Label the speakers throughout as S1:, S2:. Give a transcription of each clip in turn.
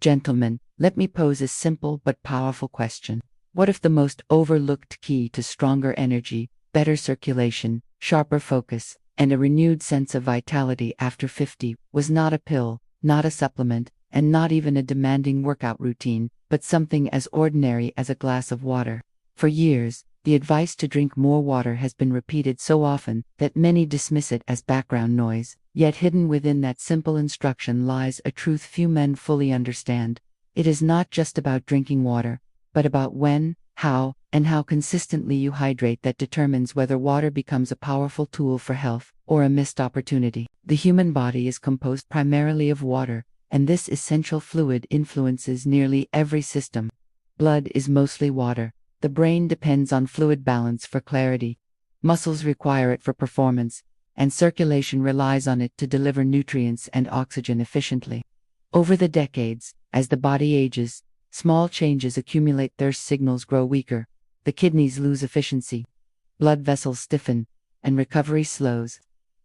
S1: Gentlemen, let me pose a simple but powerful question. What if the most overlooked key to stronger energy, better circulation, sharper focus, and a renewed sense of vitality after 50 was not a pill, not a supplement, and not even a demanding workout routine, but something as ordinary as a glass of water? For years, the advice to drink more water has been repeated so often that many dismiss it as background noise, yet hidden within that simple instruction lies a truth few men fully understand. It is not just about drinking water, but about when, how, and how consistently you hydrate that determines whether water becomes a powerful tool for health or a missed opportunity. The human body is composed primarily of water, and this essential fluid influences nearly every system. Blood is mostly water. The brain depends on fluid balance for clarity. Muscles require it for performance, and circulation relies on it to deliver nutrients and oxygen efficiently. Over the decades, as the body ages, small changes accumulate. Thirst signals grow weaker, the kidneys lose efficiency, blood vessels stiffen, and recovery slows.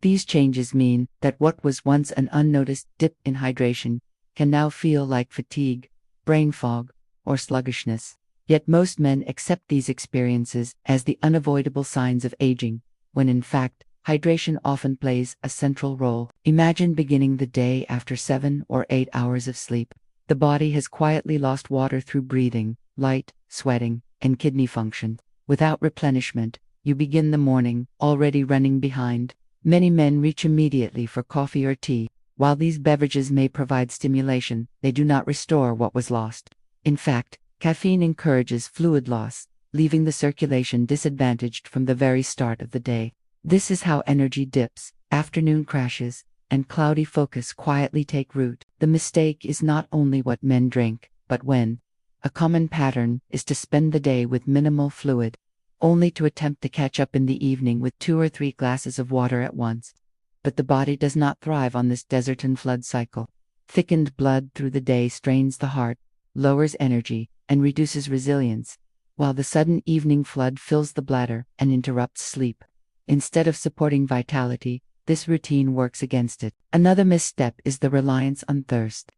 S1: These changes mean that what was once an unnoticed dip in hydration can now feel like fatigue, brain fog, or sluggishness. Yet most men accept these experiences as the unavoidable signs of aging, when in fact, hydration often plays a central role. Imagine beginning the day after 7 or 8 hours of sleep. The body has quietly lost water through breathing, light, sweating, and kidney function. Without replenishment, you begin the morning already running behind. Many men reach immediately for coffee or tea. While these beverages may provide stimulation, they do not restore what was lost. In fact, caffeine encourages fluid loss, leaving the circulation disadvantaged from the very start of the day. This is how energy dips, afternoon crashes, and cloudy focus quietly take root. The mistake is not only what men drink, but when. A common pattern is to spend the day with minimal fluid, only to attempt to catch up in the evening with 2 or 3 glasses of water at once. But the body does not thrive on this desert and flood cycle. Thickened blood through the day strains the heart, lowers energy, and reduces resilience, while the sudden evening flood fills the bladder and interrupts sleep. Instead of supporting vitality, this routine works against it. Another misstep is the reliance on thirst.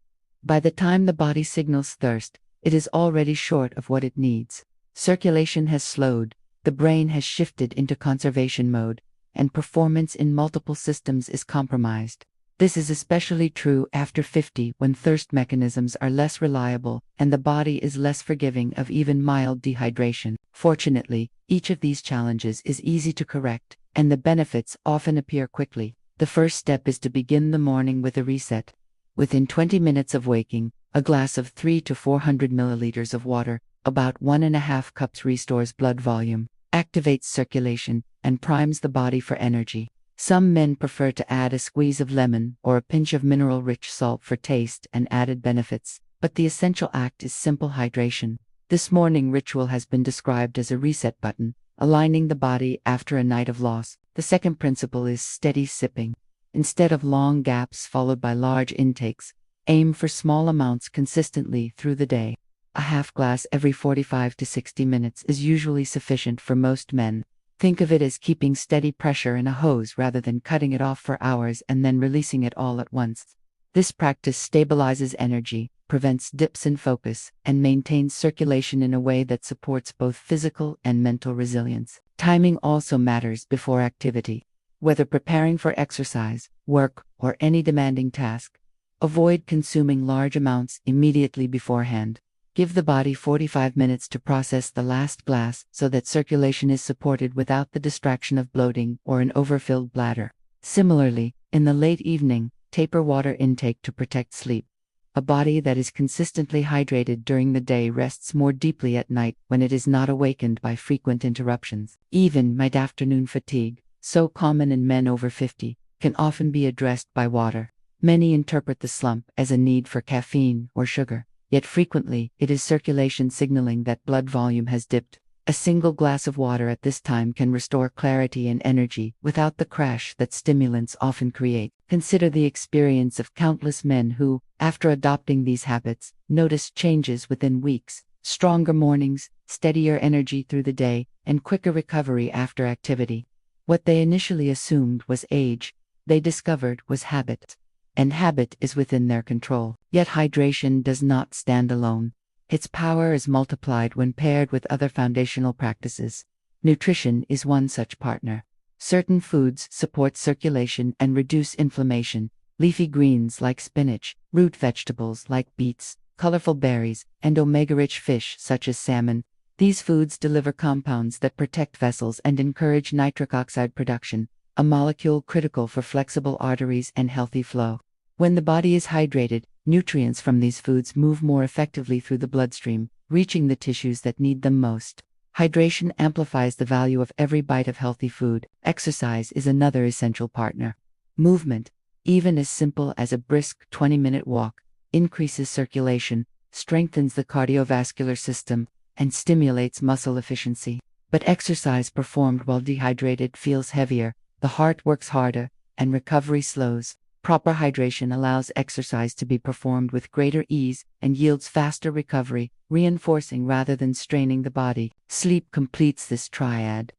S1: By the time the body signals thirst, it is already short of what it needs. Circulation has slowed, the brain has shifted into conservation mode, and performance in multiple systems is compromised. This is especially true after 50, when thirst mechanisms are less reliable and the body is less forgiving of even mild dehydration. Fortunately, each of these challenges is easy to correct, and the benefits often appear quickly. The first step is to begin the morning with a reset. Within 20 minutes of waking, a glass of 300 to 400 milliliters of water, about 1.5 cups, restores blood volume, activates circulation, and primes the body for energy. Some men prefer to add a squeeze of lemon or a pinch of mineral-rich salt for taste and added benefits, but the essential act is simple hydration. This morning ritual has been described as a reset button, aligning the body after a night of loss. The second principle is steady sipping. Instead of long gaps followed by large intakes, aim for small amounts consistently through the day. A half glass every 45 to 60 minutes is usually sufficient for most men. Think of it as keeping steady pressure in a hose rather than cutting it off for hours and then releasing it all at once. This practice stabilizes energy, prevents dips in focus, and maintains circulation in a way that supports both physical and mental resilience. Timing also matters before activity. Whether preparing for exercise, work, or any demanding task, avoid consuming large amounts immediately beforehand. Give the body 45 minutes to process the last glass so that circulation is supported without the distraction of bloating or an overfilled bladder. Similarly, in the late evening, taper water intake to protect sleep. A body that is consistently hydrated during the day rests more deeply at night when it is not awakened by frequent interruptions. Even mid-afternoon fatigue, so common in men over 50, can often be addressed by water. Many interpret the slump as a need for caffeine or sugar. Yet frequently, it is circulation signaling that blood volume has dipped. A single glass of water at this time can restore clarity and energy without the crash that stimulants often create. Consider the experience of countless men who, after adopting these habits, notice changes within weeks: stronger mornings, steadier energy through the day, and quicker recovery after activity. What they initially assumed was age, they discovered was habit. and habit is within their control. Yet hydration does not stand alone. Its power is multiplied when paired with other foundational practices. Nutrition is one such partner. Certain foods support circulation and reduce inflammation. Leafy greens like spinach, root vegetables like beets, colorful berries, and omega-rich fish such as salmon. These foods deliver compounds that protect vessels and encourage nitric oxide production, a molecule critical for flexible arteries and healthy flow. When the body is hydrated, nutrients from these foods move more effectively through the bloodstream, reaching the tissues that need them most. Hydration amplifies the value of every bite of healthy food. Exercise is another essential partner. Movement, even as simple as a brisk 20-minute walk, increases circulation, strengthens the cardiovascular system, and stimulates muscle efficiency. But exercise performed while dehydrated feels heavier, the heart works harder, and recovery slows. Proper hydration allows exercise to be performed with greater ease and yields faster recovery, reinforcing rather than straining the body. Sleep completes this triad.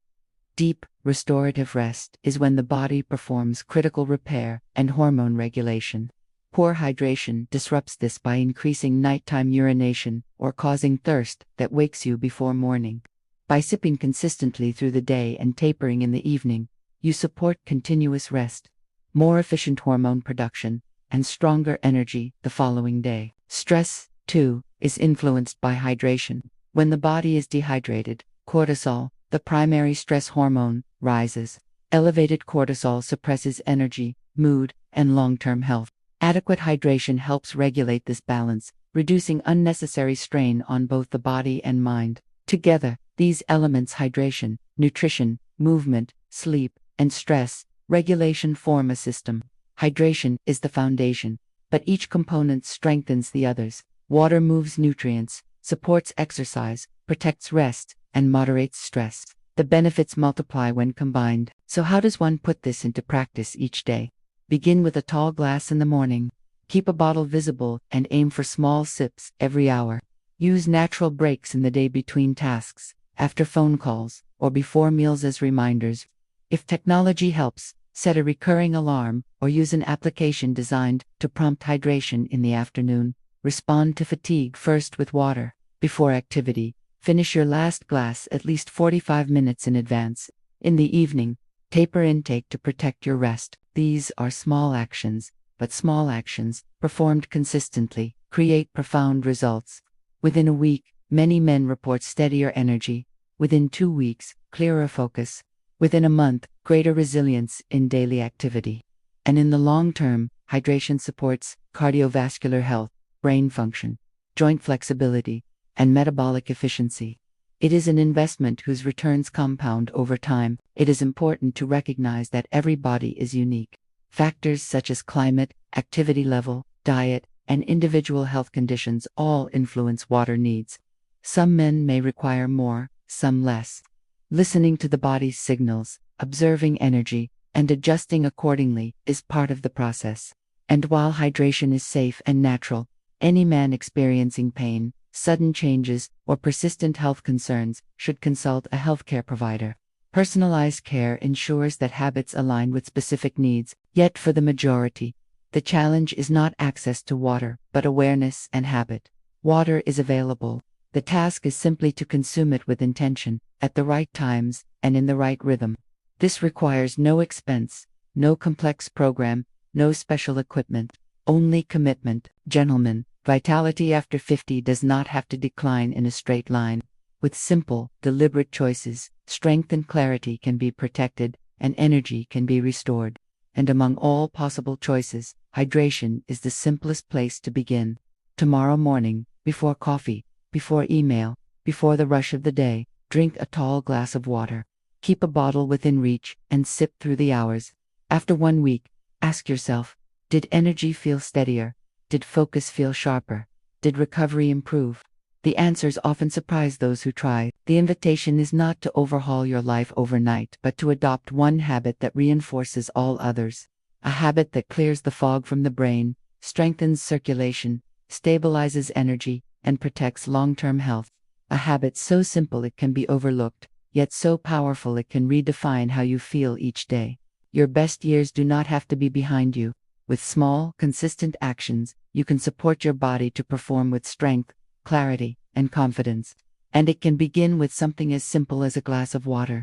S1: Deep, restorative rest is when the body performs critical repair and hormone regulation. Poor hydration disrupts this by increasing nighttime urination or causing thirst that wakes you before morning. By sipping consistently through the day and tapering in the evening, you support continuous rest, more efficient hormone production, and stronger energy the following day. Stress, too, is influenced by hydration. When the body is dehydrated, cortisol, the primary stress hormone, rises. Elevated cortisol suppresses energy, mood, and long-term health. Adequate hydration helps regulate this balance, reducing unnecessary strain on both the body and mind. Together, these elements, hydration, nutrition, movement, sleep, and stress regulation, form a system. Hydration is the foundation, but each component strengthens the others. Water moves nutrients, supports exercise, protects rest, and moderates stress. The benefits multiply when combined. So how does one put this into practice each day? Begin with a tall glass in the morning. Keep a bottle visible and aim for small sips every hour. Use natural breaks in the day between tasks, after phone calls, or before meals as reminders. If technology helps, set a recurring alarm or use an application designed to prompt hydration in the afternoon. Respond to fatigue first with water. Before activity, finish your last glass at least 45 minutes in advance. In the evening, taper intake to protect your rest. These are small actions, but small actions, performed consistently, create profound results. Within a week, many men report steadier energy. Within 2 weeks, clearer focus. Within a month, greater resilience in daily activity. And in the long term, hydration supports cardiovascular health, brain function, joint flexibility, and metabolic efficiency. It is an investment whose returns compound over time. It is important to recognize that every body is unique. Factors such as climate, activity level, diet, and individual health conditions all influence water needs. Some men may require more, some less. Listening to the body's signals, observing energy, and adjusting accordingly is part of the process. And while hydration is safe and natural, any man experiencing pain, sudden changes, or persistent health concerns should consult a healthcare provider. Personalized care ensures that habits align with specific needs, yet for the majority, the challenge is not access to water, but awareness and habit. Water is available. The task is simply to consume it with intention, at the right times, and in the right rhythm. This requires no expense, no complex program, no special equipment, only commitment. Gentlemen, vitality after 50 does not have to decline in a straight line. With simple, deliberate choices, strength and clarity can be protected, and energy can be restored. And among all possible choices, hydration is the simplest place to begin. Tomorrow morning, before coffee, before email, before the rush of the day, drink a tall glass of water. Keep a bottle within reach and sip through the hours. After 1 week, ask yourself, did energy feel steadier? Did focus feel sharper? Did recovery improve? The answers often surprise those who try. The invitation is not to overhaul your life overnight, but to adopt one habit that reinforces all others. A habit that clears the fog from the brain, strengthens circulation, stabilizes energy, and protects long-term health. A habit so simple it can be overlooked, yet so powerful it can redefine how you feel each day. Your best years do not have to be behind you. With small, consistent actions, you can support your body to perform with strength, clarity, and confidence. And it can begin with something as simple as a glass of water.